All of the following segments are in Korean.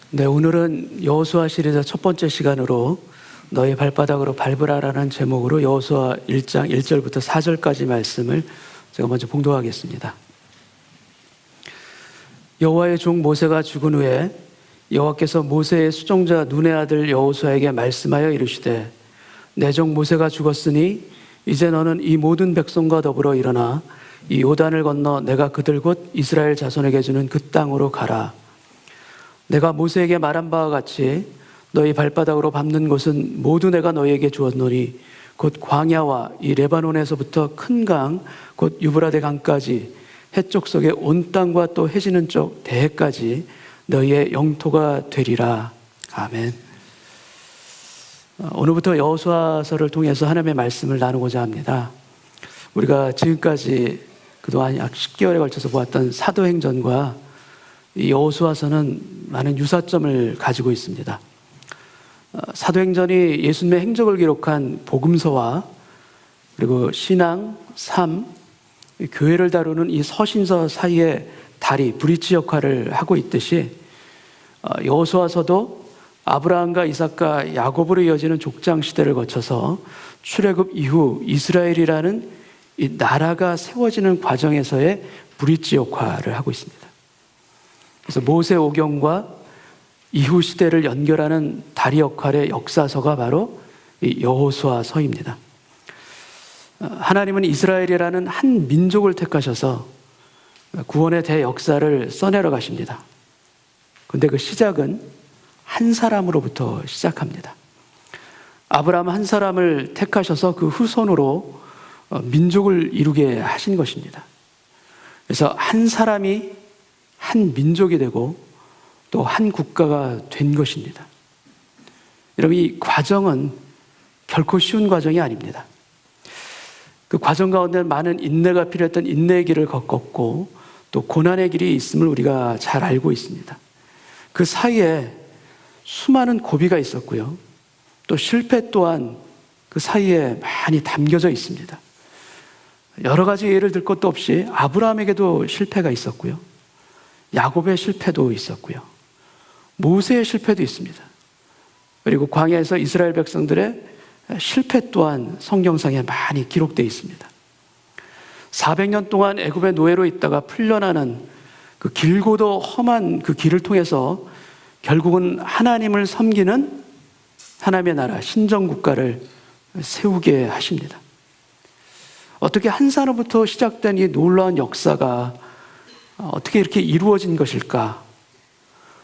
네, 오늘은 여호수아 시리즈 첫 번째 시간으로 너의 발바닥으로 밟으라라는 제목으로 여호수아 1장 1절부터 4절까지 말씀을 제가 먼저 봉독하겠습니다. 여호와의 종 모세가 죽은 후에 여호와께서 모세의 수종자 눈의 아들 여호수아에게 말씀하여 이르시되 내 종 모세가 죽었으니 이제 너는 이 모든 백성과 더불어 일어나 이 요단을 건너 내가 그들 곧 이스라엘 자손에게 주는 그 땅으로 가라. 내가 모세에게 말한 바와 같이 너희 발바닥으로 밟는 곳은 모두 내가 너희에게 주었노니 곧 광야와 이 레바논에서부터 큰 강 곧 유브라데 강까지 해쪽 속의 온 땅과 또 해지는 쪽 대해까지 너희의 영토가 되리라. 아멘. 오늘부터 여호수아서를 통해서 하나님의 말씀을 나누고자 합니다. 우리가 지금까지 그동안 약 10개월에 걸쳐서 보았던 사도행전과 이 여호수아서는 많은 유사점을 가지고 있습니다. 사도행전이 예수님의 행적을 기록한 복음서와 그리고 신앙, 삶, 교회를 다루는 이 서신서 사이의 다리, 브릿지 역할을 하고 있듯이 여호수아서도 아브라함과 이삭과 야곱으로 이어지는 족장 시대를 거쳐서 출애굽 이후 이스라엘이라는 이 나라가 세워지는 과정에서의 브릿지 역할을 하고 있습니다. 그래서 모세오경과 이후 시대를 연결하는 다리 역할의 역사서가 바로 이 여호수아서입니다. 하나님은 이스라엘이라는 한 민족을 택하셔서 구원의 대역사를 써내려 가십니다. 그런데 그 시작은 한 사람으로부터 시작합니다. 아브라함 한 사람을 택하셔서 그 후손으로 민족을 이루게 하신 것입니다. 그래서 한 사람이 한 민족이 되고 또 한 국가가 된 것입니다. 여러분, 이 과정은 결코 쉬운 과정이 아닙니다. 그 과정 가운데 많은 인내가 필요했던 인내의 길을 겪었고 또 고난의 길이 있음을 우리가 잘 알고 있습니다. 그 사이에 수많은 고비가 있었고요. 또 실패 또한 그 사이에 많이 담겨져 있습니다. 여러 가지 예를 들 것도 없이 아브라함에게도 실패가 있었고요. 야곱의 실패도 있었고요. 모세의 실패도 있습니다. 그리고 광야에서 이스라엘 백성들의 실패 또한 성경상에 많이 기록되어 있습니다. 400년 동안 애굽의 노예로 있다가 풀려나는 그 길고도 험한 그 길을 통해서 결국은 하나님을 섬기는 하나님의 나라 신정국가를 세우게 하십니다. 어떻게 한 사람부터 시작된 이 놀라운 역사가 어떻게 이렇게 이루어진 것일까?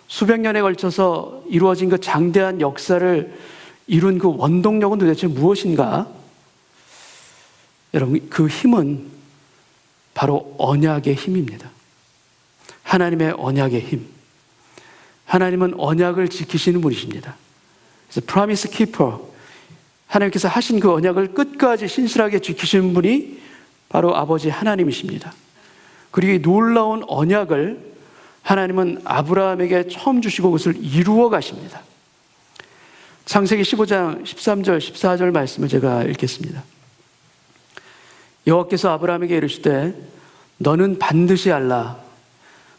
수백 년에 걸쳐서 이루어진 그 장대한 역사를 이룬 그 원동력은 도대체 무엇인가? 여러분, 그 힘은 바로 언약의 힘입니다. 하나님의 언약의 힘. 하나님은 언약을 지키시는 분이십니다. 그래서 Promise Keeper. 하나님께서 하신 그 언약을 끝까지 신실하게 지키시는 분이 바로 아버지 하나님이십니다. 그리고 이 놀라운 언약을 하나님은 아브라함에게 처음 주시고 그것을 이루어 가십니다. 창세기 15장 13절 14절 말씀을 제가 읽겠습니다. 여호와께서 아브라함에게 이르시되 너는 반드시 알라.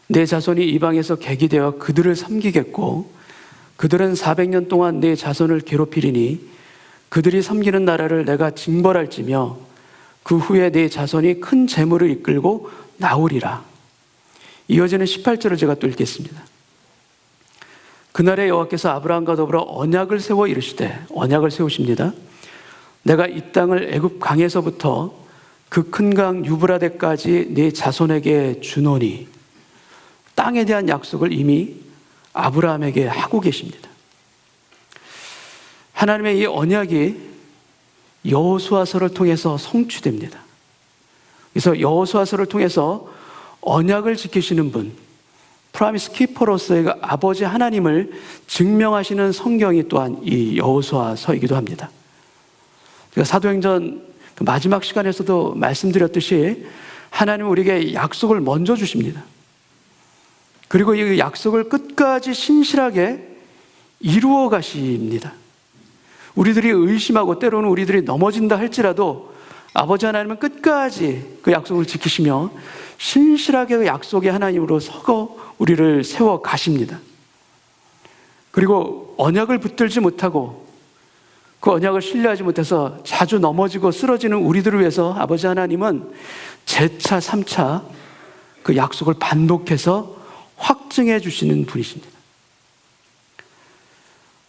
내 자손이 이방에서 객이 되어 그들을 섬기겠고 그들은 400년 동안 내 자손을 괴롭히리니 그들이 섬기는 나라를 내가 징벌할지며 그 후에 내 자손이 큰 재물을 이끌고 나오리라. 이어지는 18절을 제가 또 읽겠습니다. 그날에 여호와께서 아브라함과 더불어 언약을 세워 이르시되, 언약을 세우십니다. 내가 이 땅을 애굽 강에서부터 그 큰 강 유브라데까지 네 자손에게 주노니. 땅에 대한 약속을 이미 아브라함에게 하고 계십니다. 하나님의 이 언약이 여호수아서를 통해서 성취됩니다. 그래서 여호수아서를 통해서 언약을 지키시는 분, 프라미스 키퍼로서의 아버지 하나님을 증명하시는 성경이 또한 이 여호수아서이기도 합니다. 제가 사도행전 마지막 시간에서도 말씀드렸듯이 하나님은 우리에게 약속을 먼저 주십니다. 그리고 이 약속을 끝까지 신실하게 이루어 가십니다. 우리들이 의심하고 때로는 우리들이 넘어진다 할지라도 아버지 하나님은 끝까지 그 약속을 지키시며 신실하게 그 약속의 하나님으로 서고 우리를 세워 가십니다. 그리고 언약을 붙들지 못하고 그 언약을 신뢰하지 못해서 자주 넘어지고 쓰러지는 우리들을 위해서 아버지 하나님은 재차 3차 그 약속을 반복해서 확증해 주시는 분이십니다.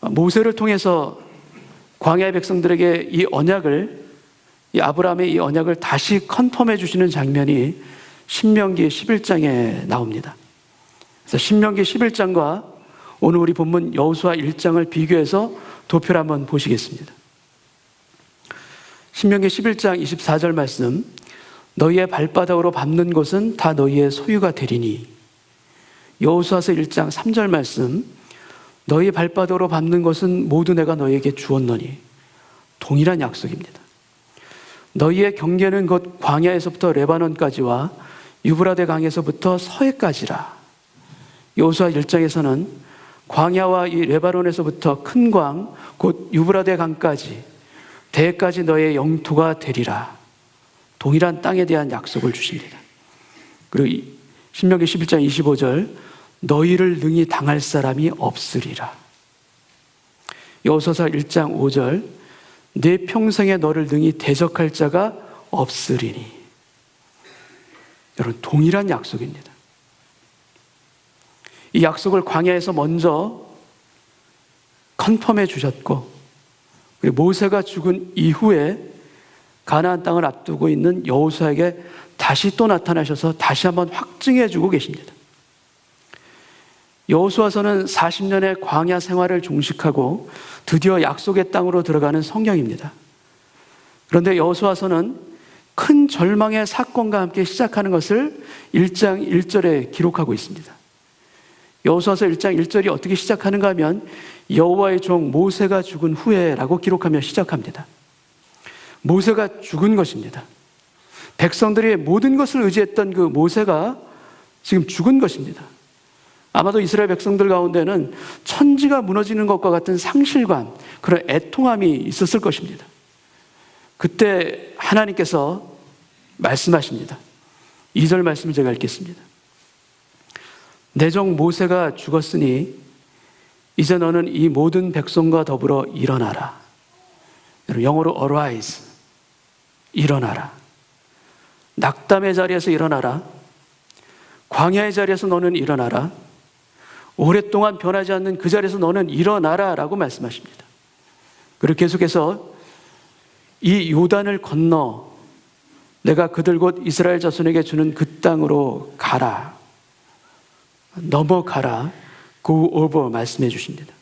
모세를 통해서 광야의 백성들에게 이 아브라함의 이 언약을 다시 컨펌해 주시는 장면이 신명기 11장에 나옵니다. 그래서 신명기 11장과 오늘 우리 본문 여호수아 1장을 비교해서 도표를 한번 보시겠습니다. 신명기 11장 24절 말씀, 너희의 발바닥으로 밟는 곳은 다 너희의 소유가 되리니. 여호수아서 1장 3절 말씀, 너희 발바닥으로 밟는 것은 모두 내가 너희에게 주었노니. 동일한 약속입니다. 너희의 경계는 곧 광야에서부터 레바논까지와 유브라데 강에서부터 서해까지라. 여호수아 1장에서는 광야와 이 레바논에서부터 큰 광, 곧 유브라데 강까지 대해까지 너의 영토가 되리라. 동일한 땅에 대한 약속을 주십니다. 그리고 신명기 11장 25절, 너희를 능히 당할 사람이 없으리라. 여호수아서 1장 5절, 내 평생에 너를 능히 대적할 자가 없으리니. 여러분, 동일한 약속입니다. 이 약속을 광야에서 먼저 컨펌해 주셨고, 그리고 모세가 죽은 이후에 가나안 땅을 앞두고 있는 여호수아에게 다시 또 나타나셔서 다시 한번 확증해 주고 계십니다. 여호수아서는 40년의 광야 생활을 종식하고 드디어 약속의 땅으로 들어가는 성경입니다. 그런데 여호수아서는 큰 절망의 사건과 함께 시작하는 것을 1장 1절에 기록하고 있습니다. 여호수아서 1장 1절이 어떻게 시작하는가 하면 여호와의 종 모세가 죽은 후에라고 기록하며 시작합니다. 모세가 죽은 것입니다. 백성들이 모든 것을 의지했던 그 모세가 지금 죽은 것입니다. 아마도 이스라엘 백성들 가운데는 천지가 무너지는 것과 같은 상실감, 그런 애통함이 있었을 것입니다. 그때 하나님께서 말씀하십니다. 2절 말씀을 제가 읽겠습니다. 내 종 모세가 죽었으니 이제 너는 이 모든 백성과 더불어 일어나라. 영어로 arise, 일어나라. 낙담의 자리에서 일어나라. 광야의 자리에서 너는 일어나라. 오랫동안 변하지 않는 그 자리에서 너는 일어나라 라고 말씀하십니다. 그리고 계속해서 이 요단을 건너 내가 그들 곧 이스라엘 자손에게 주는 그 땅으로 가라. 넘어가라. Go over 말씀해 주십니다.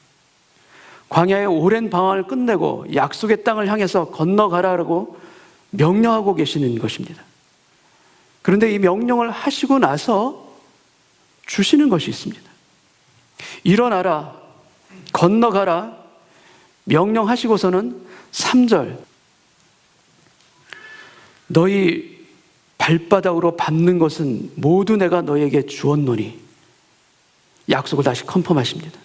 광야의 오랜 방황을 끝내고 약속의 땅을 향해서 건너가라라고 명령하고 계시는 것입니다. 그런데 이 명령을 하시고 나서 주시는 것이 있습니다. 일어나라, 건너가라, 명령하시고서는 3절, 너희 발바닥으로 밟는 것은 모두 내가 너희에게 주었노니. 약속을 다시 컨펌하십니다.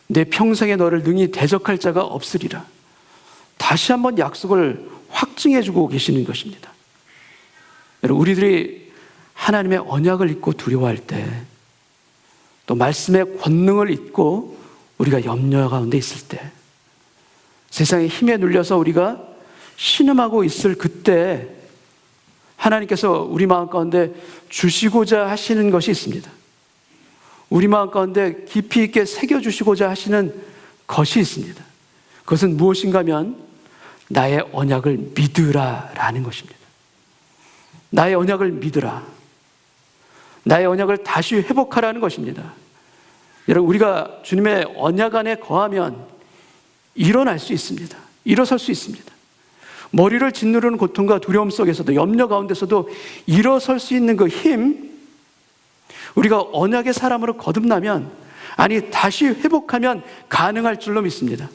내 평생에 너를 능히 대적할 자가 없으리라. 다시 한번 약속을 확증해주고 계시는 것입니다. 여러분, 우리들이 하나님의 언약을 잊고 두려워할 때, 또 말씀의 권능을 잊고 우리가 염려 가운데 있을 때, 세상의 힘에 눌려서 우리가 신음하고 있을 그때 하나님께서 우리 마음 가운데 주시고자 하시는 것이 있습니다. 우리 마음 가운데 깊이 있게 새겨주시고자 하시는 것이 있습니다. 그것은 무엇인가 하면 나의 언약을 믿으라 라는 것입니다. 나의 언약을 믿으라. 나의 언약을 다시 회복하라는 것입니다. 여러분, 우리가 주님의 언약 안에 거하면 일어날 수 있습니다. 일어설 수 있습니다. 머리를 짓누르는 고통과 두려움 속에서도, 염려 가운데서도 일어설 수 있는 그 힘, 우리가 언약의 사람으로 거듭나면, 아니 다시 회복하면 가능할 줄로 믿습니다.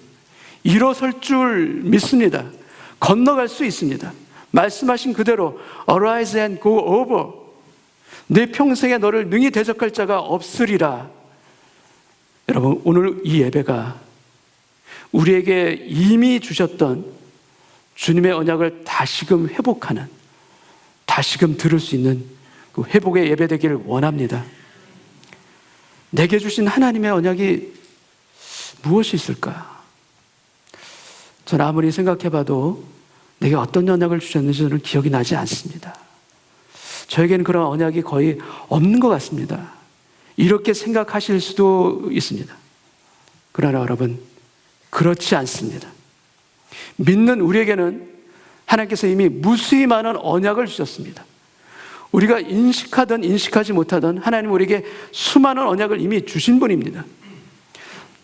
일어설 줄 믿습니다. 건너갈 수 있습니다. 말씀하신 그대로 arise and go over. 내 평생에 너를 능히 대적할 자가 없으리라. 여러분, 오늘 이 예배가 우리에게 이미 주셨던 주님의 언약을 다시금 회복하는, 다시금 들을 수 있는 그 회복의 예배 되기를 원합니다. 내게 주신 하나님의 언약이 무엇이 있을까? 저는 아무리 생각해봐도 내게 어떤 언약을 주셨는지 저는 기억이 나지 않습니다. 저에게는 그런 언약이 거의 없는 것 같습니다. 이렇게 생각하실 수도 있습니다. 그러나 여러분, 그렇지 않습니다. 믿는 우리에게는 하나님께서 이미 무수히 많은 언약을 주셨습니다. 우리가 인식하든 인식하지 못하든 하나님 우리에게 수많은 언약을 이미 주신 분입니다.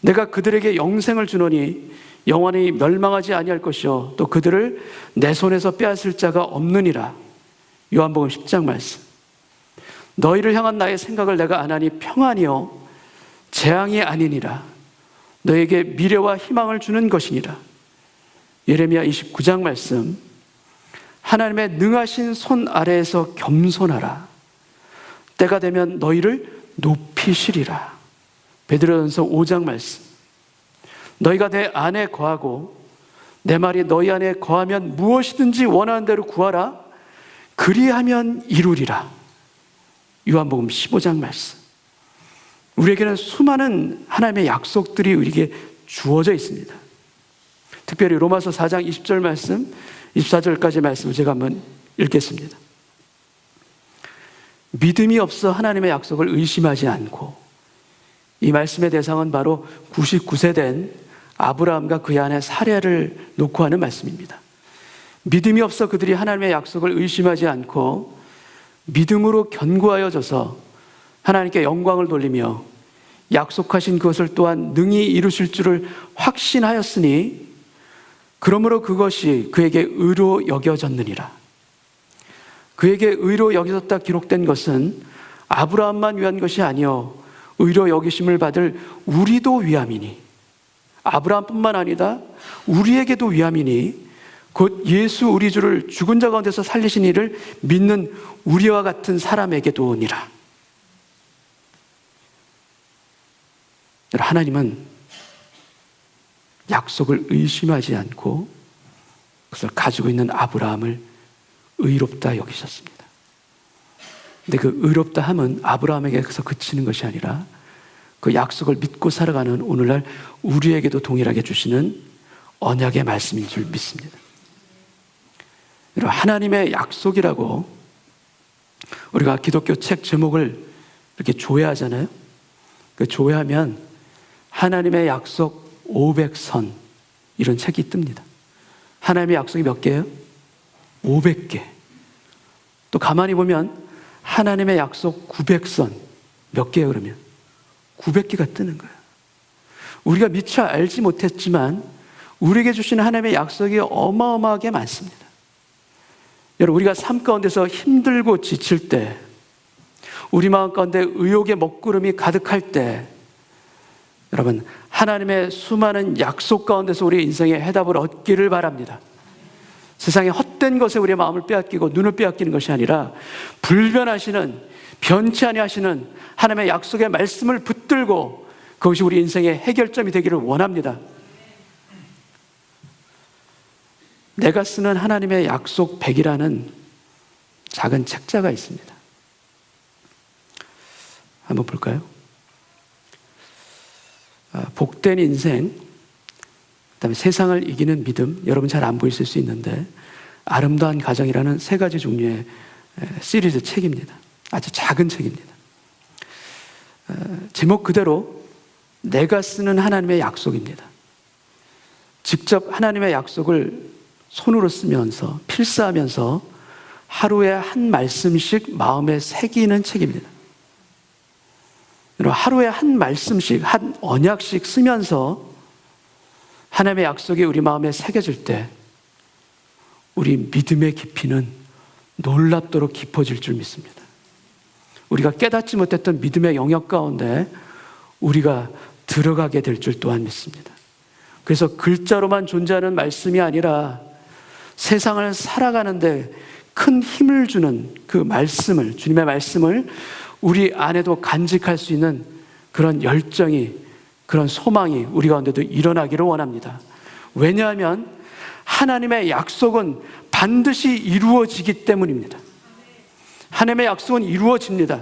내가 그들에게 영생을 주노니 영원히 멸망하지 아니할 것이요 또 그들을 내 손에서 빼앗을 자가 없느니라. 요한복음 10장 말씀. 너희를 향한 나의 생각을 내가 아나니 평안이요 재앙이 아니니라. 너에게 미래와 희망을 주는 것이니라. 예레미야 29장 말씀. 하나님의 능하신 손 아래에서 겸손하라. 때가 되면 너희를 높이시리라. 베드로전서 5장 말씀. 너희가 내 안에 거하고 내 말이 너희 안에 거하면 무엇이든지 원하는 대로 구하라. 그리하면 이루리라. 요한복음 15장 말씀. 우리에게는 수많은 하나님의 약속들이 우리에게 주어져 있습니다. 특별히 로마서 4장 20절 말씀, 24절까지 말씀을 제가 한번 읽겠습니다. 믿음이 없어 하나님의 약속을 의심하지 않고, 이 말씀의 대상은 바로 99세 된 아브라함과 그의 아내 사례를 놓고 하는 말씀입니다. 믿음이 없어 그들이 하나님의 약속을 의심하지 않고 믿음으로 견고하여져서 하나님께 영광을 돌리며 약속하신 그것을 또한 능히 이루실 줄을 확신하였으니 그러므로 그것이 그에게 의로 여겨졌느니라. 그에게 의로 여겨졌다 기록된 것은 아브라함만 위한 것이 아니요 의로 여기심을 받을 우리도 위함이니, 아브라함뿐만 아니다 우리에게도 위함이니 곧 예수 우리 주를 죽은 자 가운데서 살리신 이를 믿는 우리와 같은 사람에게도니라. 하나님은 약속을 의심하지 않고 그것을 가지고 있는 아브라함을 의롭다 여기셨습니다. 근데 그 의롭다 함은 아브라함에게서 그치는 것이 아니라 그 약속을 믿고 살아가는 오늘날 우리에게도 동일하게 주시는 언약의 말씀인 줄 믿습니다. 하나님의 약속이라고 우리가 기독교 책 제목을 이렇게 조회하잖아요. 그 조회하면 하나님의 약속 500선 이런 책이 뜹니다. 하나님의 약속이 몇 개예요? 500개. 또 가만히 보면 하나님의 약속 900선 몇 개예요 그러면? 900개가 뜨는 거예요. 우리가 미처 알지 못했지만 우리에게 주시는 하나님의 약속이 어마어마하게 많습니다. 여러분, 우리가 삶 가운데서 힘들고 지칠 때, 우리 마음 가운데 의욕의 먹구름이 가득할 때, 여러분, 하나님의 수많은 약속 가운데서 우리의 인생의 해답을 얻기를 바랍니다. 세상의 헛된 것에 우리의 마음을 빼앗기고 눈을 빼앗기는 것이 아니라 불변하시는, 변치 아니하시는 하나님의 약속의 말씀을 붙들고 그것이 우리 인생의 해결점이 되기를 원합니다. 내가 쓰는 하나님의 약속 100이라는 작은 책자가 있습니다. 한번 볼까요? 복된 인생, 그다음에 세상을 이기는 믿음, 여러분 잘 안 보이실 수 있는데 아름다운 가정이라는 3가지 종류의 시리즈 책입니다. 아주 작은 책입니다. 제목 그대로 내가 쓰는 하나님의 약속입니다. 직접 하나님의 약속을 손으로 쓰면서 필사하면서 하루에 한 말씀씩 마음에 새기는 책입니다. 하루에 한 말씀씩, 한 언약씩 쓰면서 하나님의 약속이 우리 마음에 새겨질 때 우리 믿음의 깊이는 놀랍도록 깊어질 줄 믿습니다. 우리가 깨닫지 못했던 믿음의 영역 가운데 우리가 들어가게 될 줄 또한 믿습니다. 그래서 글자로만 존재하는 말씀이 아니라 세상을 살아가는데 큰 힘을 주는 그 말씀을, 주님의 말씀을 우리 안에도 간직할 수 있는 그런 열정이, 그런 소망이 우리 가운데도 일어나기를 원합니다. 왜냐하면 하나님의 약속은 반드시 이루어지기 때문입니다. 하나님의 약속은 이루어집니다.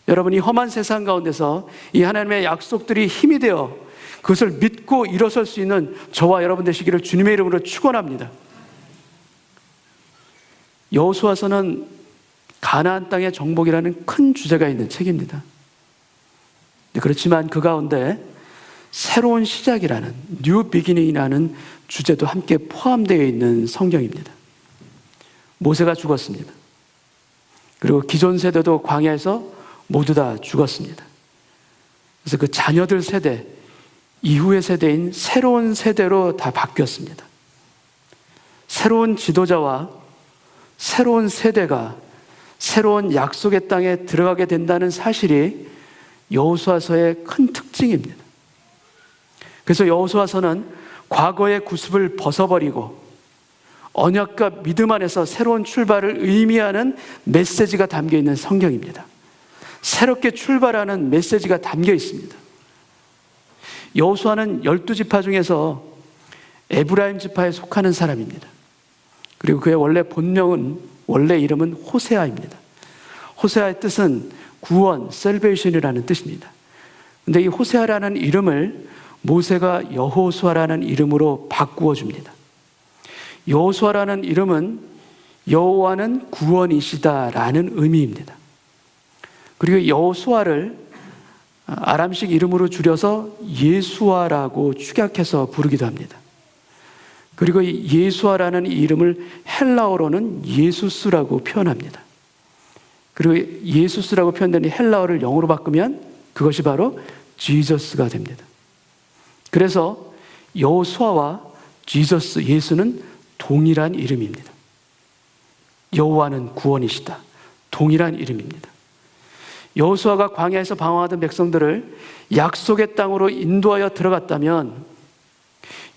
여러분, 이 험한 세상 가운데서 이 하나님의 약속들이 힘이 되어 그것을 믿고 일어설 수 있는 저와 여러분 되시기를 주님의 이름으로 축원합니다. 여호수아서는 가나안 땅의 정복이라는 큰 주제가 있는 책입니다. 그렇지만 그 가운데 새로운 시작이라는 뉴 비기닝이라는 주제도 함께 포함되어 있는 성경입니다. 모세가 죽었습니다. 그리고 기존 세대도 광야에서 모두 다 죽었습니다. 그래서 그 자녀들 세대, 이후의 세대인 새로운 세대로 다 바뀌었습니다. 새로운 지도자와 새로운 세대가 새로운 약속의 땅에 들어가게 된다는 사실이 여호수아서의 큰 특징입니다. 그래서 여호수아서는 과거의 구습을 벗어버리고 언약과 믿음 안에서 새로운 출발을 의미하는 메시지가 담겨 있는 성경입니다. 새롭게 출발하는 메시지가 담겨 있습니다. 여호수아는 12지파 중에서 에브라임 지파에 속하는 사람입니다. 그리고 그의 원래 이름은 호세아입니다. 호세아의 뜻은 구원, 셀베이션이라는 뜻입니다. 그런데 이 호세아라는 이름을 모세가 여호수아라는 이름으로 바꾸어 줍니다. 여호수아라는 이름은 여호와는 구원이시다라는 의미입니다. 그리고 여호수아를 아람식 이름으로 줄여서 예수아라고 축약해서 부르기도 합니다. 그리고 이 예수아라는 이름을 헬라어로는 예수스라고 표현합니다. 그리고 예수스라고 표현된 헬라어를 영어로 바꾸면 그것이 바로 지저스가 됩니다. 그래서 여호수아와 지저스, 예수는 동일한 이름입니다. 여호와는 구원이시다. 동일한 이름입니다. 여호수아가 광야에서 방황하던 백성들을 약속의 땅으로 인도하여 들어갔다면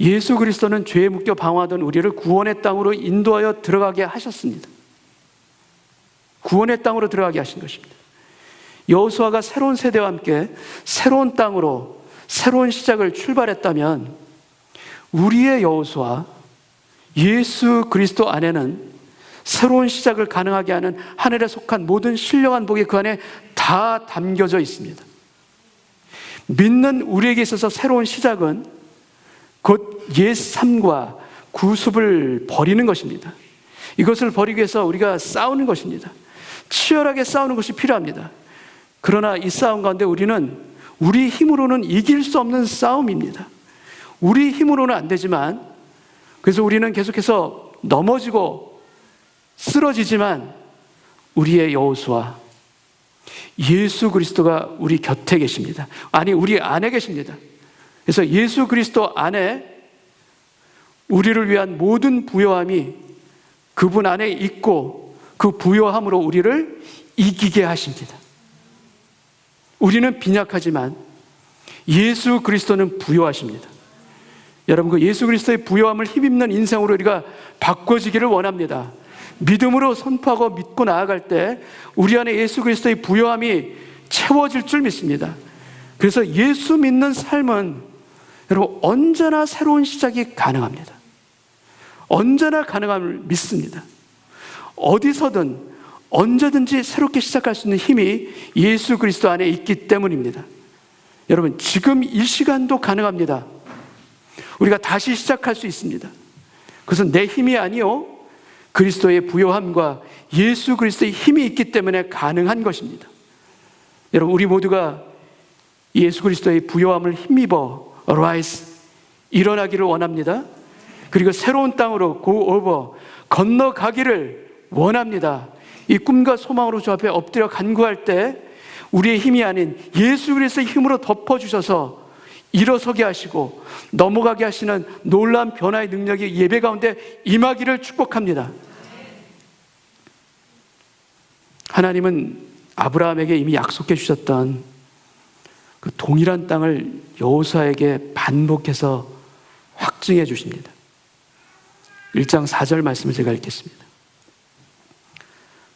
예수 그리스도는 죄에 묶여 방황하던 우리를 구원의 땅으로 인도하여 들어가게 하셨습니다. 구원의 땅으로 들어가게 하신 것입니다. 여호수아가 새로운 세대와 함께 새로운 땅으로 새로운 시작을 출발했다면 우리의 여호수아 예수 그리스도 안에는 새로운 시작을 가능하게 하는 하늘에 속한 모든 신령한 복이 그 안에 다 담겨져 있습니다. 믿는 우리에게 있어서 새로운 시작은 곧 옛 삶과 구습을 버리는 것입니다. 이것을 버리기 위해서 우리가 싸우는 것입니다. 치열하게 싸우는 것이 필요합니다. 그러나 이 싸움 가운데 우리는 우리 힘으로는 이길 수 없는 싸움입니다. 우리 힘으로는 안 되지만, 그래서 우리는 계속해서 넘어지고 쓰러지지만 우리의 여호수아 예수 그리스도가 우리 곁에 계십니다. 아니, 우리 안에 계십니다. 그래서 예수 그리스도 안에 우리를 위한 모든 부요함이 그분 안에 있고 그 부요함으로 우리를 이기게 하십니다. 우리는 빈약하지만 예수 그리스도는 부요하십니다. 여러분, 그 예수 그리스도의 부요함을 힘입는 인생으로 우리가 바꿔지기를 원합니다. 믿음으로 선포하고 믿고 나아갈 때 우리 안에 예수 그리스도의 부요함이 채워질 줄 믿습니다. 그래서 예수 믿는 삶은 여러분 언제나 새로운 시작이 가능합니다. 언제나 가능함을 믿습니다. 어디서든 언제든지 새롭게 시작할 수 있는 힘이 예수 그리스도 안에 있기 때문입니다. 여러분, 지금 이 시간도 가능합니다. 우리가 다시 시작할 수 있습니다. 그것은 내 힘이 아니요 그리스도의 부요함과 예수 그리스도의 힘이 있기 때문에 가능한 것입니다. 여러분, 우리 모두가 예수 그리스도의 부요함을 힘입어 rise, 일어나기를 원합니다. 그리고 새로운 땅으로 go over, 건너가기를 원합니다. 이 꿈과 소망으로 주 앞에 엎드려 간구할 때 우리의 힘이 아닌 예수 그리스도의 힘으로 덮어주셔서 일어서게 하시고 넘어가게 하시는 놀라운 변화의 능력이 예배 가운데 임하기를 축복합니다. 하나님은 아브라함에게 이미 약속해 주셨던 그 동일한 땅을 여호수아에게 반복해서 확증해 주십니다. 1장 4절 말씀을 제가 읽겠습니다.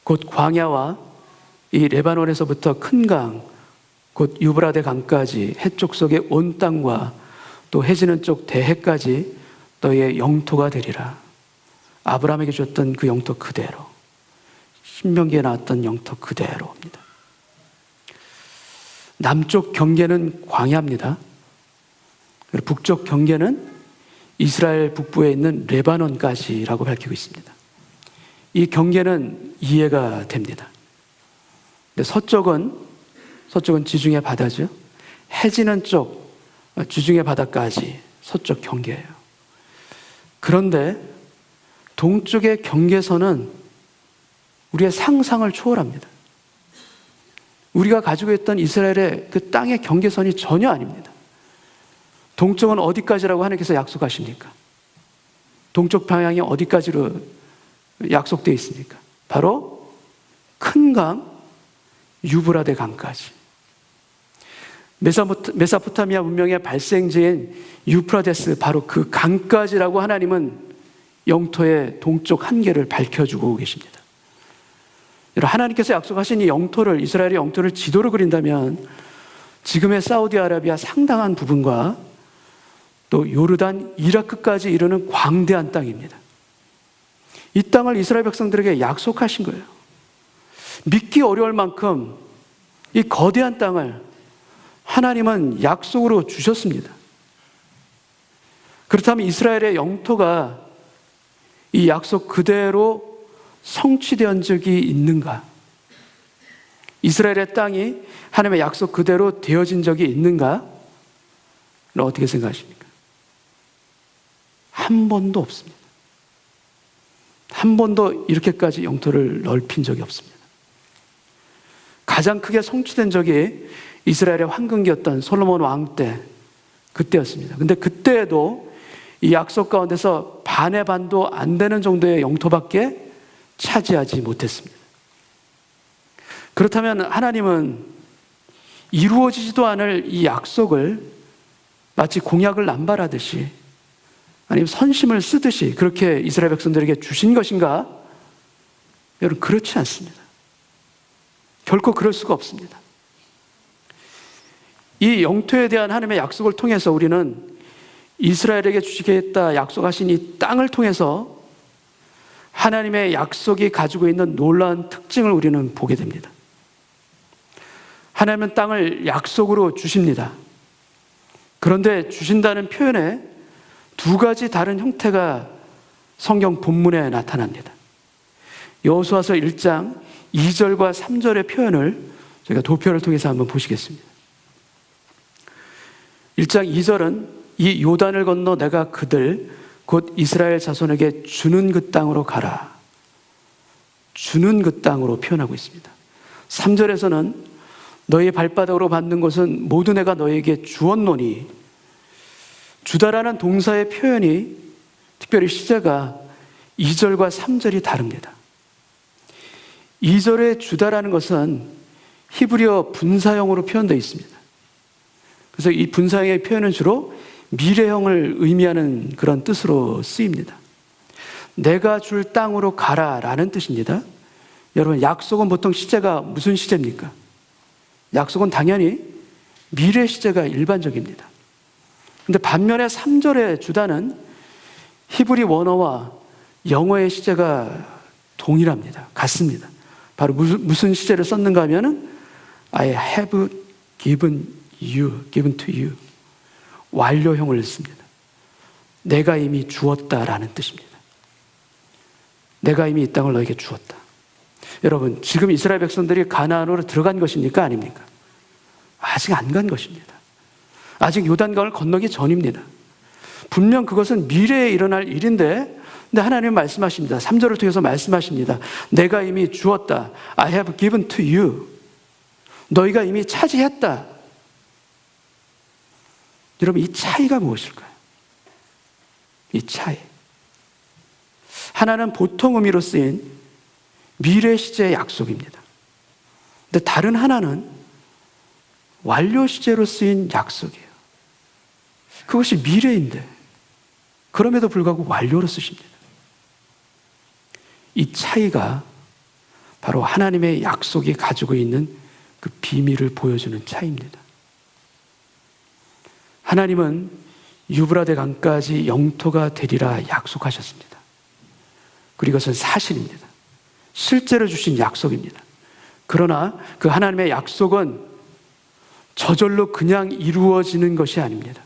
곧 광야와 이 레바논에서부터 큰 강, 곧 유브라데 강까지 해쪽 속의 온 땅과 또 해지는 쪽 대해까지 너의 영토가 되리라. 아브라함에게 줬던 그 영토 그대로, 신명기에 나왔던 영토 그대로입니다. 남쪽 경계는 광야입니다. 그리고 북쪽 경계는 이스라엘 북부에 있는 레바논까지라고 밝히고 있습니다. 이 경계는 이해가 됩니다. 근데 서쪽은 지중해 바다죠. 해지는 쪽 지중해 바다까지 서쪽 경계예요. 그런데 동쪽의 경계선은 우리의 상상을 초월합니다. 우리가 가지고 있던 이스라엘의 그 땅의 경계선이 전혀 아닙니다. 동쪽은 어디까지라고 하나님께서 약속하십니까? 동쪽 방향이 어디까지로 약속되어 있습니까? 바로 큰 강 유브라데 강까지. 메소포타미아 문명의 발생지인 유프라데스 바로 그 강까지라고 하나님은 영토의 동쪽 한계를 밝혀주고 계십니다. 하나님께서 약속하신 이 영토를, 이스라엘의 영토를 지도로 그린다면 지금의 사우디아라비아 상당한 부분과 또 요르단, 이라크까지 이르는 광대한 땅입니다. 이 땅을 이스라엘 백성들에게 약속하신 거예요. 믿기 어려울 만큼 이 거대한 땅을 하나님은 약속으로 주셨습니다. 그렇다면 이스라엘의 영토가 이 약속 그대로 성취된 적이 있는가? 이스라엘의 땅이 하나님의 약속 그대로 되어진 적이 있는가? 어떻게 생각하십니까? 한 번도 없습니다. 한 번도 이렇게까지 영토를 넓힌 적이 없습니다. 가장 크게 성취된 적이 이스라엘의 황금기였던 솔로몬 왕 때, 그때였습니다. 근데 그때에도 이 약속 가운데서 반의 반도 안 되는 정도의 영토밖에 차지하지 못했습니다. 그렇다면 하나님은 이루어지지도 않을 이 약속을 마치 공약을 남발하듯이 아니면 선심을 쓰듯이 그렇게 이스라엘 백성들에게 주신 것인가? 여러분, 그렇지 않습니다. 결코 그럴 수가 없습니다. 이 영토에 대한 하나님의 약속을 통해서 우리는 이스라엘에게 주시겠다 약속하신 이 땅을 통해서 하나님의 약속이 가지고 있는 놀라운 특징을 우리는 보게 됩니다. 하나님은 땅을 약속으로 주십니다. 그런데 주신다는 표현에 두 가지 다른 형태가 성경 본문에 나타납니다. 여호수아서 1장 2절과 3절의 표현을 저희가 도표를 통해서 한번 보시겠습니다. 1장 2절은 이 요단을 건너 내가 그들 곧 이스라엘 자손에게 주는 그 땅으로 가라. 주는 그 땅으로 표현하고 있습니다. 3절에서는 너희 발바닥으로 밟는 것은 모두 내가 너희에게 주었노니, 주다라는 동사의 표현이 특별히 시제가 2절과 3절이 다릅니다. 2절의 주다라는 것은 히브리어 분사형으로 표현되어 있습니다. 그래서 이 분사형의 표현은 주로 미래형을 의미하는 그런 뜻으로 쓰입니다. 내가 줄 땅으로 가라라는 뜻입니다. 여러분, 약속은 보통 시제가 무슨 시제입니까? 약속은 당연히 미래 시제가 일반적입니다. 근데 반면에 3절의 주다는 히브리 원어와 영어의 시제가 동일합니다. 같습니다. 바로 무슨 시제를 썼는가 하면은 I have given to you. 완료형을 씁니다. 내가 이미 주었다라는 뜻입니다. 내가 이미 이 땅을 너에게 주었다. 여러분, 지금 이스라엘 백성들이 가나안으로 들어간 것입니까? 아닙니까? 아직 안 간 것입니다. 아직 요단강을 건너기 전입니다. 분명 그것은 미래에 일어날 일인데, 근데 하나님은 말씀하십니다. 3절을 통해서 말씀하십니다. 내가 이미 주었다. I have given to you. 너희가 이미 차지했다. 여러분, 이 차이가 무엇일까요? 이 차이. 하나는 보통 의미로 쓰인 미래 시제의 약속입니다. 근데 다른 하나는 완료 시제로 쓰인 약속이에요. 그것이 미래인데 그럼에도 불구하고 완료로 쓰십니다. 이 차이가 바로 하나님의 약속이 가지고 있는 그 비밀을 보여주는 차이입니다. 하나님은 유브라데 강까지 영토가 되리라 약속하셨습니다. 그리고 이것은 사실입니다. 실제로 주신 약속입니다. 그러나 그 하나님의 약속은 저절로 그냥 이루어지는 것이 아닙니다.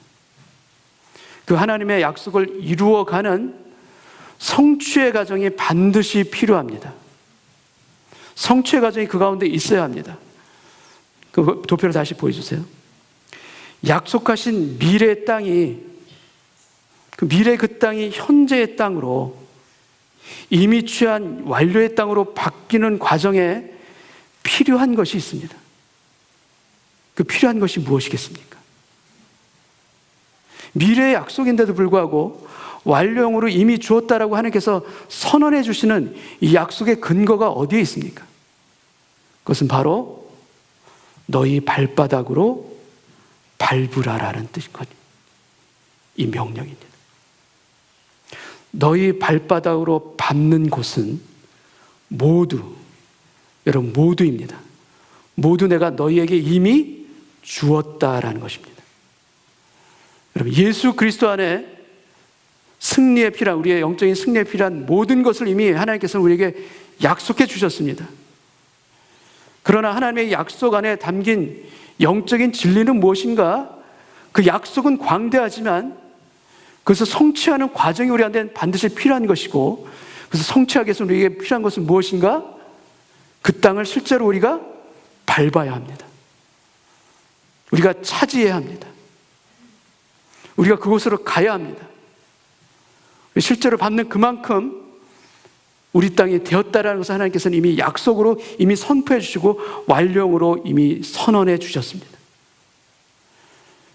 그 하나님의 약속을 이루어가는 성취의 과정이 반드시 필요합니다. 성취의 과정이 그 가운데 있어야 합니다. 그 도표를 다시 보여주세요. 약속하신 미래의 땅이, 그 미래 그 땅이 현재의 땅으로, 이미 취한 완료의 땅으로 바뀌는 과정에 필요한 것이 있습니다. 그 필요한 것이 무엇이겠습니까? 미래의 약속인데도 불구하고 완료형으로 이미 주었다라고 하나님께서 선언해 주시는 이 약속의 근거가 어디에 있습니까? 그것은 바로 너희 발바닥으로 밟으라라는 뜻이거든요. 이 명령입니다. 너희 발바닥으로 밟는 곳은 모두, 여러분 모두입니다. 모두 내가 너희에게 이미 주었다라는 것입니다. 여러분 예수 그리스도 안에 승리에 필요한, 우리의 영적인 승리에 필요한 모든 것을 이미 하나님께서는 우리에게 약속해 주셨습니다. 그러나 하나님의 약속 안에 담긴 영적인 진리는 무엇인가? 그 약속은 광대하지만 그래서 성취하는 과정이 우리한테는 반드시 필요한 것이고, 그래서 성취하기 위해서 우리에게 필요한 것은 무엇인가? 그 땅을 실제로 우리가 밟아야 합니다. 우리가 차지해야 합니다. 우리가 그곳으로 가야 합니다. 실제로 밟는 그만큼 우리 땅이 되었다라는 것을 하나님께서는 이미 약속으로 이미 선포해 주시고 완료형으로 이미 선언해 주셨습니다.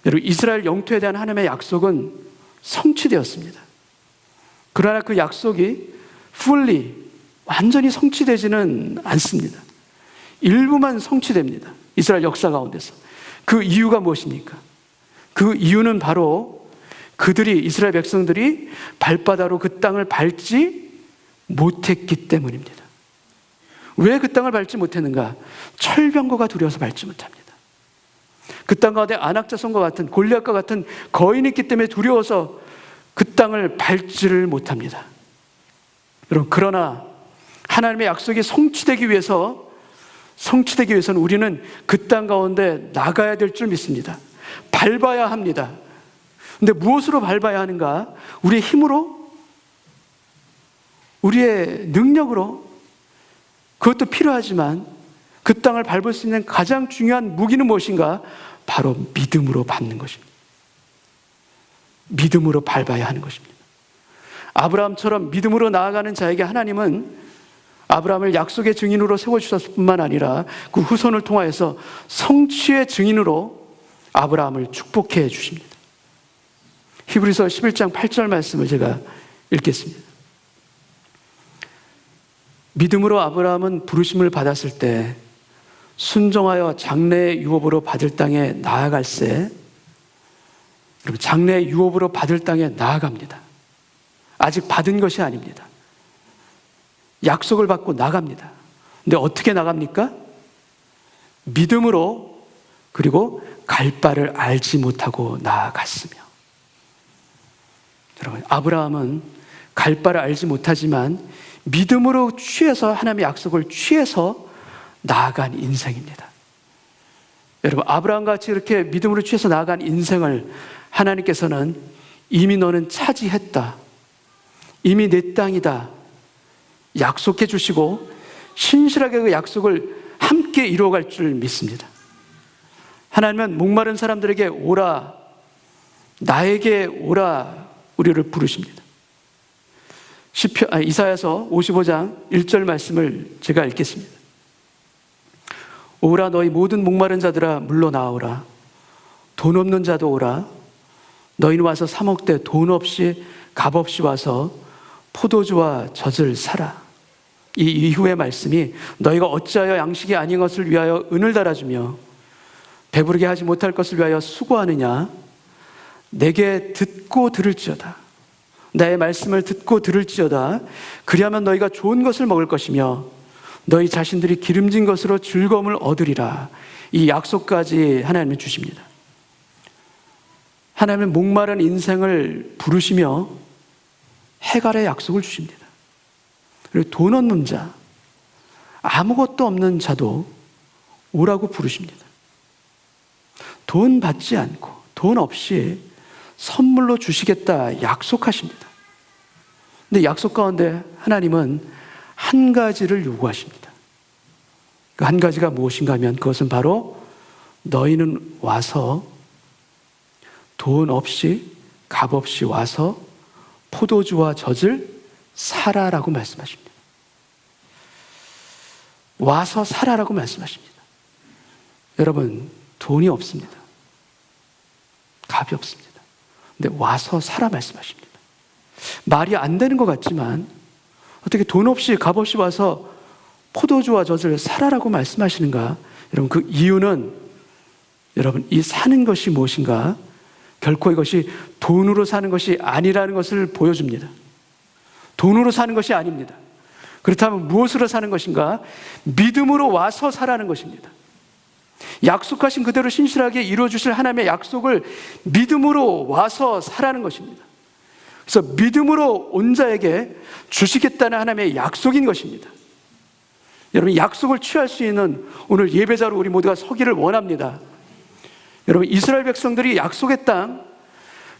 여러분 이스라엘 영토에 대한 하나님의 약속은 성취되었습니다. 그러나 그 약속이 fully, 완전히 성취되지는 않습니다. 일부만 성취됩니다. 이스라엘 역사 가운데서. 그 이유가 무엇입니까? 그 이유는 바로 그들이, 이스라엘 백성들이 발바닥으로 그 땅을 밟지 못했기 때문입니다. 왜 그 땅을 밟지 못했는가? 철병거가 두려워서 밟지 못합니다. 그 땅 가운데 안악자손과 같은, 골리앗과 같은 거인이 있기 때문에 두려워서 그 땅을 밟지를 못합니다. 여러분 그러나 하나님의 약속이 성취되기 위해서는 우리는 그 땅 가운데 나가야 될 줄 믿습니다. 밟아야 합니다. 근데 무엇으로 밟아야 하는가? 우리의 힘으로? 우리의 능력으로? 그것도 필요하지만 그 땅을 밟을 수 있는 가장 중요한 무기는 무엇인가? 바로 믿음으로 밟는 것입니다. 믿음으로 밟아야 하는 것입니다. 아브라함처럼 믿음으로 나아가는 자에게 하나님은 아브라함을 약속의 증인으로 세워주셨을 뿐만 아니라 그 후손을 통하여서 성취의 증인으로 아브라함을 축복해 주십니다. 히브리서 11장 8절 말씀을 제가 읽겠습니다. 믿음으로 아브라함은 부르심을 받았을 때 순종하여 장래의 유업으로 받을 땅에 나아갈새, 여러분 장래의 유업으로 받을 땅에 나아갑니다. 아직 받은 것이 아닙니다. 약속을 받고 나갑니다. 근데 어떻게 나갑니까? 믿음으로, 그리고 갈 바를 알지 못하고 나아갔으며. 여러분 아브라함은 갈 바를 알지 못하지만 믿음으로 취해서, 하나님의 약속을 취해서 나아간 인생입니다. 여러분 아브라함과 같이 이렇게 믿음으로 취해서 나아간 인생을 하나님께서는 이미 너는 차지했다, 이미 내 땅이다 약속해 주시고 신실하게 그 약속을 함께 이루어갈 줄 믿습니다. 하나님은 목마른 사람들에게 오라, 나에게 오라 우리를 부르십니다. 이사야서 55장 1절 말씀을 제가 읽겠습니다. 오라 너희 모든 목마른 자들아 물러 나오라, 돈 없는 자도 오라, 너희는 와서 사 먹되 돈 없이 값 없이 와서 포도주와 젖을 사라. 이 이후의 말씀이 너희가 어찌하여 양식이 아닌 것을 위하여 은을 달아주며 배부르게 하지 못할 것을 위하여 수고하느냐. 내게 듣고 들을지어다, 나의 말씀을 듣고 들을지어다. 그리하면 너희가 좋은 것을 먹을 것이며 너희 자신들이 기름진 것으로 즐거움을 얻으리라. 이 약속까지 하나님은 주십니다. 하나님은 목마른 인생을 부르시며 해갈의 약속을 주십니다. 그리고 돈 없는 자, 아무것도 없는 자도 오라고 부르십니다. 돈 받지 않고 돈 없이 선물로 주시겠다 약속하십니다. 근데 약속 가운데 하나님은 한 가지를 요구하십니다. 그 한 가지가 무엇인가 하면 그것은 바로 너희는 와서 돈 없이 값 없이 와서 포도주와 젖을 사라라고 말씀하십니다. 와서 사라라고 말씀하십니다. 여러분, 돈이 없습니다. 값이 없습니다. 근데 와서 사라 말씀하십니다. 말이 안 되는 것 같지만 어떻게 돈 없이 값 없이 와서 포도주와 젖을 사라라고 말씀하시는가? 여러분, 그 이유는 여러분, 이 사는 것이 무엇인가? 결코 이것이 돈으로 사는 것이 아니라는 것을 보여줍니다. 돈으로 사는 것이 아닙니다. 그렇다면 무엇으로 사는 것인가? 믿음으로 와서 사라는 것입니다. 약속하신 그대로 신실하게 이루어주실 하나님의 약속을 믿음으로 와서 사라는 것입니다. 그래서 믿음으로 온 자에게 주시겠다는 하나님의 약속인 것입니다. 여러분, 약속을 취할 수 있는 오늘 예배자로 우리 모두가 서기를 원합니다. 여러분, 이스라엘 백성들이 약속의 땅,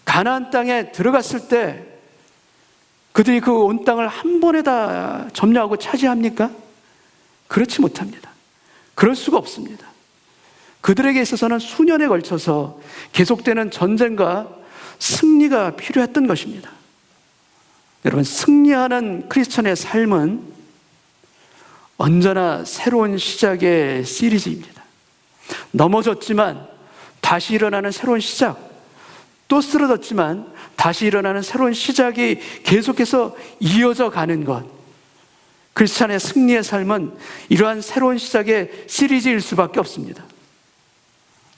가나안 땅에 들어갔을 때 그들이 그 온 땅을 한 번에 다 점령하고 차지합니까? 그렇지 못합니다. 그럴 수가 없습니다. 그들에게 있어서는 수년에 걸쳐서 계속되는 전쟁과 승리가 필요했던 것입니다. 여러분, 승리하는 크리스천의 삶은 언제나 새로운 시작의 시리즈입니다. 넘어졌지만 다시 일어나는 새로운 시작, 또 쓰러졌지만 다시 일어나는 새로운 시작이 계속해서 이어져 가는 것. 크리스찬의 승리의 삶은 이러한 새로운 시작의 시리즈일 수밖에 없습니다.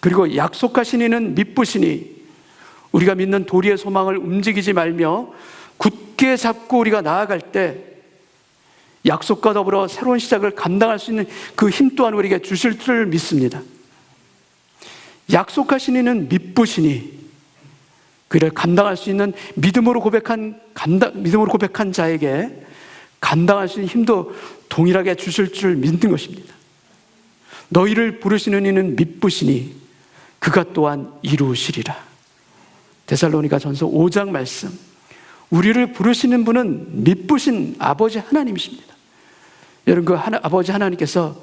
그리고 약속하신 이는 미쁘시니 우리가 믿는 도리의 소망을 움직이지 말며 굳게 잡고 우리가 나아갈 때 약속과 더불어 새로운 시작을 감당할 수 있는 그 힘 또한 우리에게 주실 줄 믿습니다. 약속하신 이는 미쁘시니 그를 감당할 수 있는 믿음으로 고백한 자에게 감당할 수 있는 힘도 동일하게 주실 줄 믿는 것입니다. 너희를 부르시는 이는 미쁘시니 그가 또한 이루시리라. 데살로니가 전서 5장 말씀. 우리를 부르시는 분은 미쁘신 아버지 하나님이십니다. 여러분, 그 아버지 하나님께서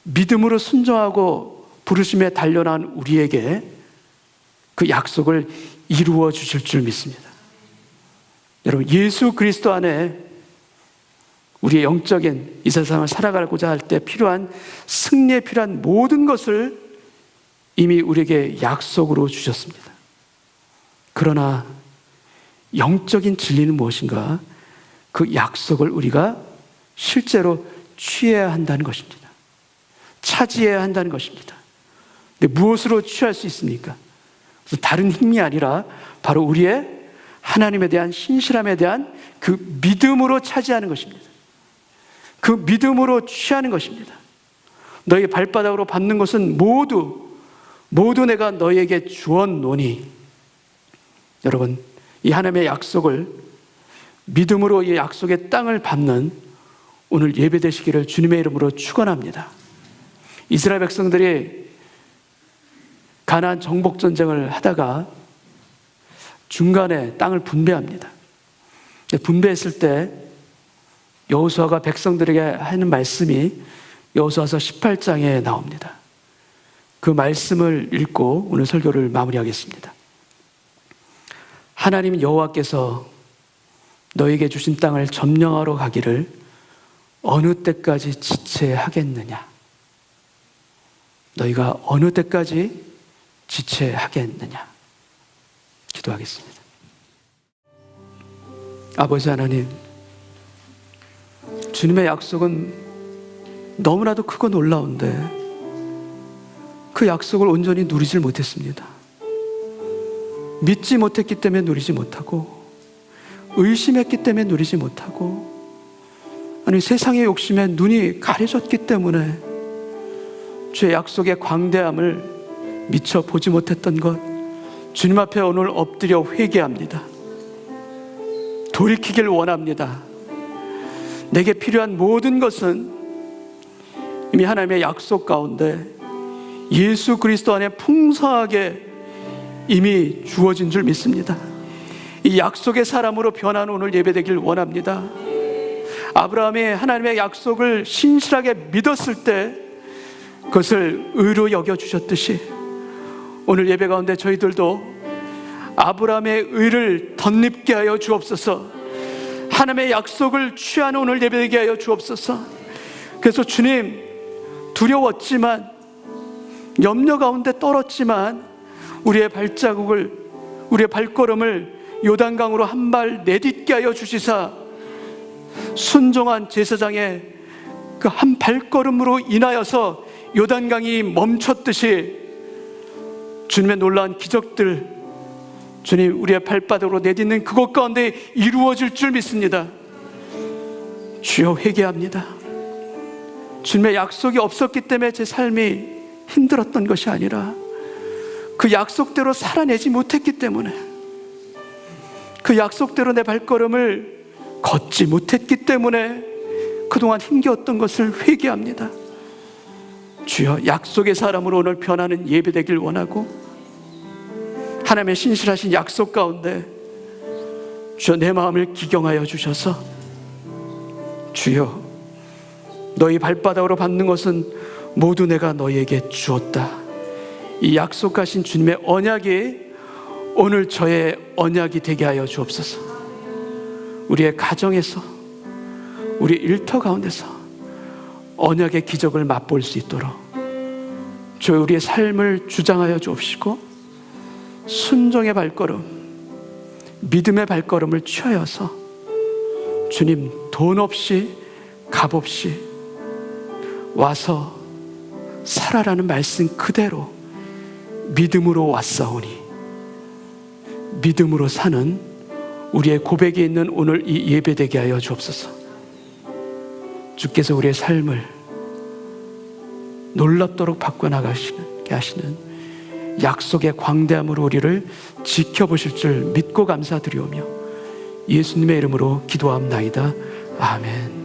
믿음으로 순종하고 부르심에 달려난 우리에게 그 약속을 이루어 주실 줄 믿습니다. 여러분, 예수 그리스도 안에 우리의 영적인 이 세상을 살아가고자 할 때 필요한 승리에 필요한 모든 것을 이미 우리에게 약속으로 주셨습니다. 그러나 영적인 진리는 무엇인가? 그 약속을 우리가 실제로 취해야 한다는 것입니다. 차지해야 한다는 것입니다. 근데 무엇으로 취할 수 있습니까? 다른 힘이 아니라 바로 우리의 하나님에 대한 신실함에 대한 그 믿음으로 차지하는 것입니다. 그 믿음으로 취하는 것입니다. 너희 발바닥으로 밟는 것은 모두 내가 너희에게 주었노니. 여러분, 이 하나님의 약속을 믿음으로 이 약속의 땅을 밟는 오늘 예배되시기를 주님의 이름으로 축원합니다. 이스라엘 백성들이 가나안 정복 전쟁을 하다가 중간에 땅을 분배합니다. 분배했을 때 여호수아가 백성들에게 하는 말씀이 여호수아서 18장에 나옵니다. 그 말씀을 읽고 오늘 설교를 마무리하겠습니다. 하나님 여호와께서 너에게 주신 땅을 점령하러 가기를 어느 때까지 지체하겠느냐? 너희가 어느 때까지 지체하겠느냐? 기도하겠습니다. 아버지 하나님, 주님의 약속은 너무나도 크고 놀라운데 그 약속을 온전히 누리질 못했습니다. 믿지 못했기 때문에 누리지 못하고, 의심했기 때문에 누리지 못하고, 아니 세상의 욕심에 눈이 가려졌기 때문에 주의 약속의 광대함을 미처 보지 못했던 것, 주님 앞에 오늘 엎드려 회개합니다. 돌이키길 원합니다. 내게 필요한 모든 것은 이미 하나님의 약속 가운데 예수 그리스도 안에 풍성하게 이미 주어진 줄 믿습니다. 이 약속의 사람으로 변한 오늘 예배되길 원합니다. 아브라함이 하나님의 약속을 신실하게 믿었을 때 그것을 의로 여겨주셨듯이 오늘 예배 가운데 저희들도 아브라함의 의를 덧입게 하여 주옵소서. 하나님의 약속을 취하는 오늘 예배되게 하여 주옵소서. 그래서 주님, 두려웠지만 염려 가운데 떨었지만 우리의 발걸음을 요단강으로 한 발 내딛게 하여 주시사 순종한 제사장의 그 한 발걸음으로 인하여서 요단강이 멈췄듯이 주님의 놀라운 기적들, 주님 우리의 발바닥으로 내딛는 그곳 가운데 이루어질 줄 믿습니다. 주여, 회개합니다. 주님의 약속이 없었기 때문에 제 삶이 힘들었던 것이 아니라 그 약속대로 살아내지 못했기 때문에, 그 약속대로 내 발걸음을 걷지 못했기 때문에 그동안 힘겨웠던 것을 회개합니다. 주여, 약속의 사람으로 오늘 변하는 예배되길 원하고 하나님의 신실하신 약속 가운데 주여 내 마음을 기경하여 주셔서 주여, 너희 발바닥으로 받는 것은 모두 내가 너희에게 주었다. 이 약속하신 주님의 언약이 오늘 저의 언약이 되게 하여 주옵소서. 우리의 가정에서, 우리 일터 가운데서 언약의 기적을 맛볼 수 있도록 주여 우리의 삶을 주장하여 주옵시고 순종의 발걸음, 믿음의 발걸음을 취하여서 주님, 돈 없이 값 없이 와서 살아라는 말씀 그대로 믿음으로 왔사오니 믿음으로 사는 우리의 고백이 있는 오늘 이 예배되게 하여 주옵소서. 주께서 우리의 삶을 놀랍도록 바꿔나가게 하시는 약속의 광대함으로 우리를 지켜보실 줄 믿고 감사드리오며 예수님의 이름으로 기도합나이다. 아멘.